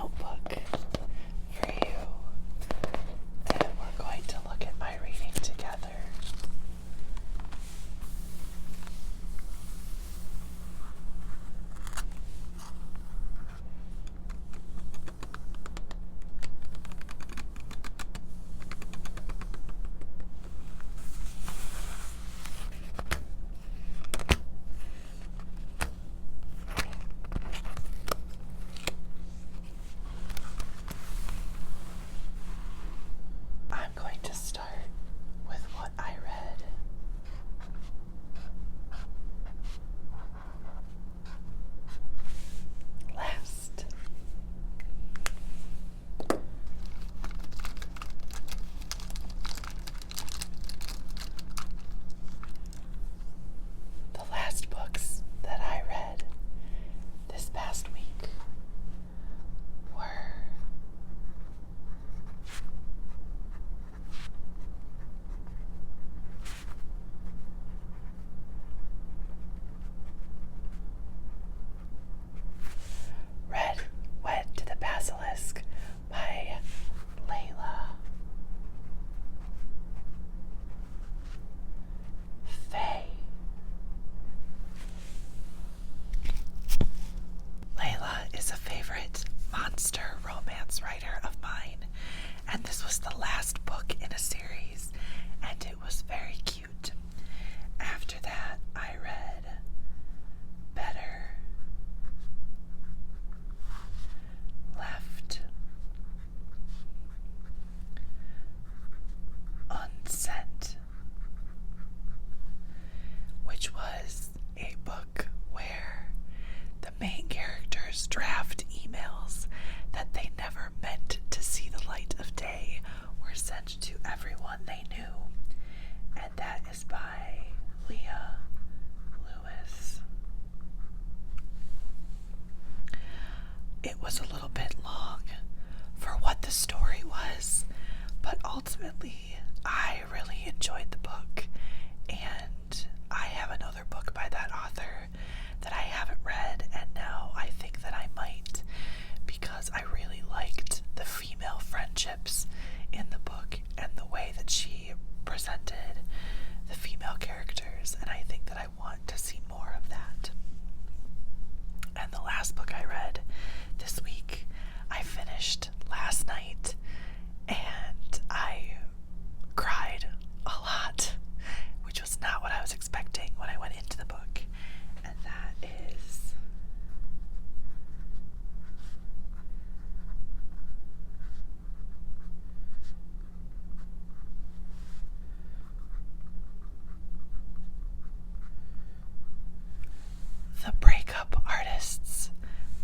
notebook for you, and we're going to look at my reading together. I'm going to start with what I read. Last. The last books that I read this past week were Red Wed to the Basilisk by Layla. Faye. Layla is a favorite monster romance writer of mine, and this was the last book in a series, and it was very cute. After that, I read Better, Left, Unsent, which was a book where the main characters draft emails that they never meant to see the light of day were sent to everyone they knew. And that is by Leah Lewis. It was a little bit long for what the story was, but ultimately I really enjoyed the book, and I have another book by that author that I haven't read, and now I think that I might, because I really liked the female friendships in the book and the way that she presented the female characters, and I think that I want to see more of that. And the last book I read this week, I finished last night, and I cried a lot, which was not what I was expecting when I went into the book, and that is The Breakup Artists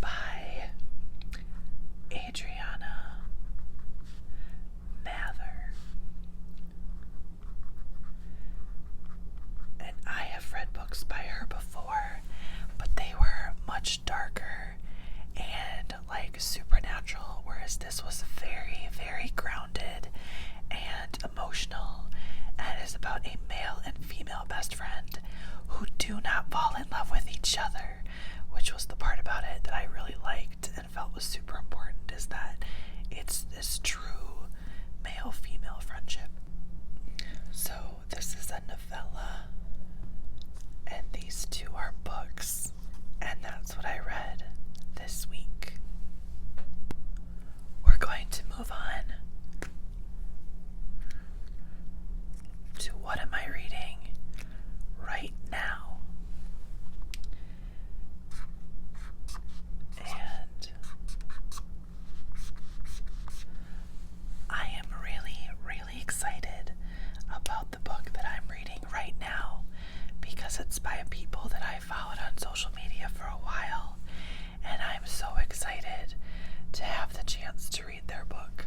by Adriana Mather. And I have read books by her before, but they were much darker and like supernatural, whereas this was very, very grounded and emotional, and is about a male and female best friend who do not fall in love with each other, which was the part about it that I really liked and felt was super important, is that it's this true male-female friendship. So this is a novella, and these two are books, and that's what I read this week. We're going to move on to what am I reading right now. And I am really, really excited about the book that I'm reading right now, because it's by people that I followed on social media for a while, and I'm so excited to have the chance to read their book,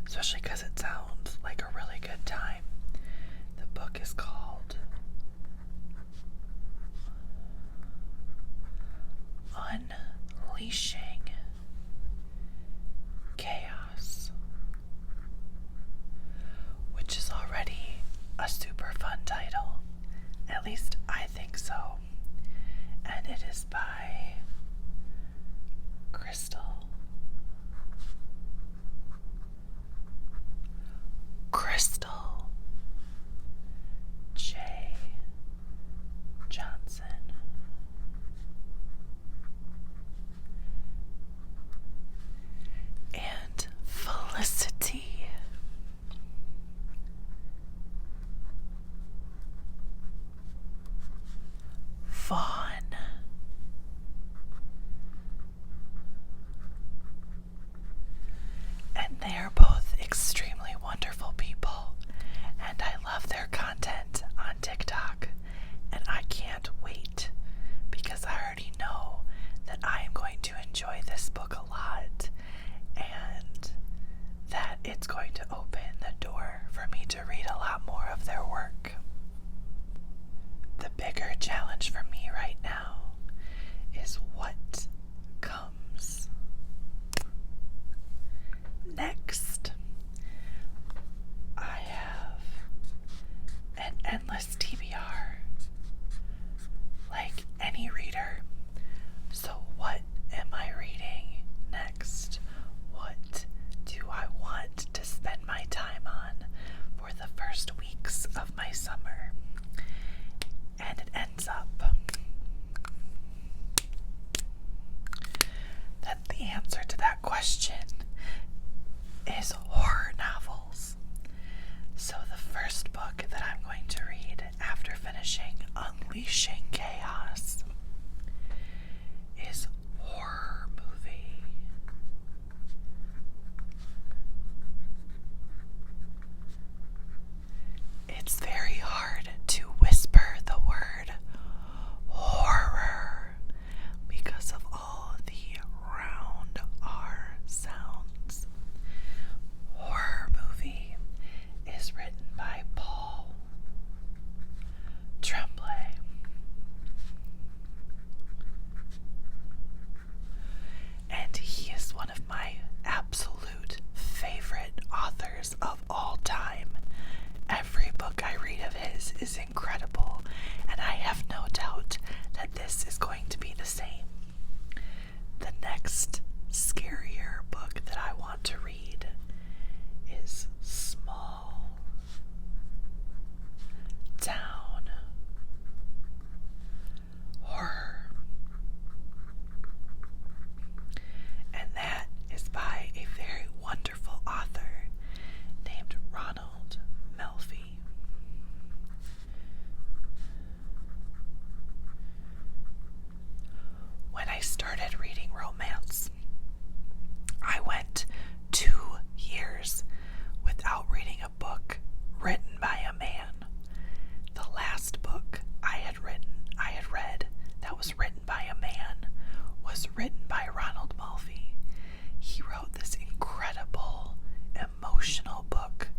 especially because it sounds like a really good time. The book is called Unleashing Chaos, which is already a super fun title. At least I think so. And it is by Crystal Crystal J. Johnson. And Felicity Vaughn. And they are both extremely wonderful people, and I love their content on TikTok, and I can't wait because I already know that I am going to enjoy this book a lot, and that it's going to open the door for me to read a lot more of their work. The bigger challenge for me right now is what comes next. I have an endless TBR, like any reader. So what am I reading next? What do I want to spend my time on for the first weeks of my summer? And it ends up that the answer to that question is horror novels. So the first book that I'm going to read after finishing Unleashing Chaos is Horror Movie. It's very hard to whisper the word horror because of all the round R sounds. Horror Movie is written by Paul Tremblay. And he is one of my absolute favorite authors of all time. Every book I read of his is incredible, and I have no doubt that this is going to be the same. The next scarier book that I want to read is Small Town Horror. And that is by a very wonderful author named Ronald Melfi. When I started reading romance, I went 2 years without reading a book written by a man. The last book I had read that was written by a man was written by Ronald Melfi. He wrote this incredible, emotional book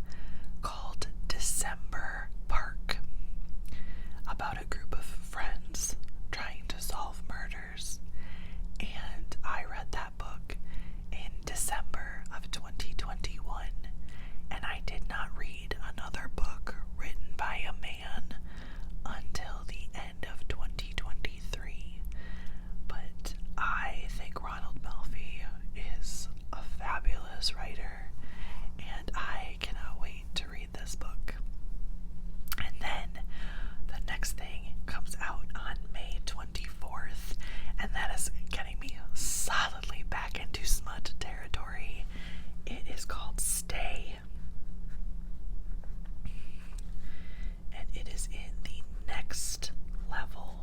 called December Park about a group of friends trying to solve murders. And I read that book in December of 2021, and I did not read another book written by a man until the end of 2023. But I think Ronald Melfi is a fabulous writer, and I cannot wait to read this book. And then the next thing comes out on May 24th, and that is getting me solidly back into smut territory. It is called Stay, and it is in the Next Level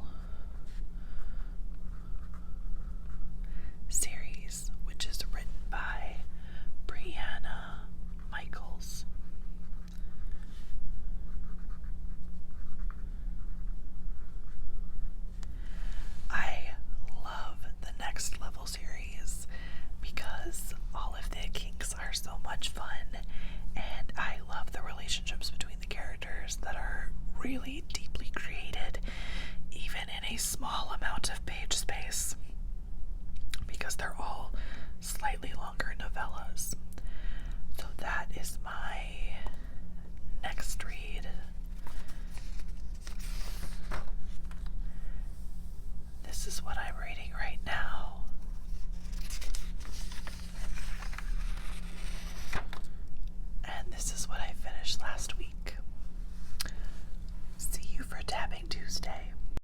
series, which is written by Brianna Michaels. I love the Next Level series because all of the kinks are so much fun, and I love the relationships between the characters that are really deeply created, even in a small amount of page space, because they're all slightly longer novellas. So that is my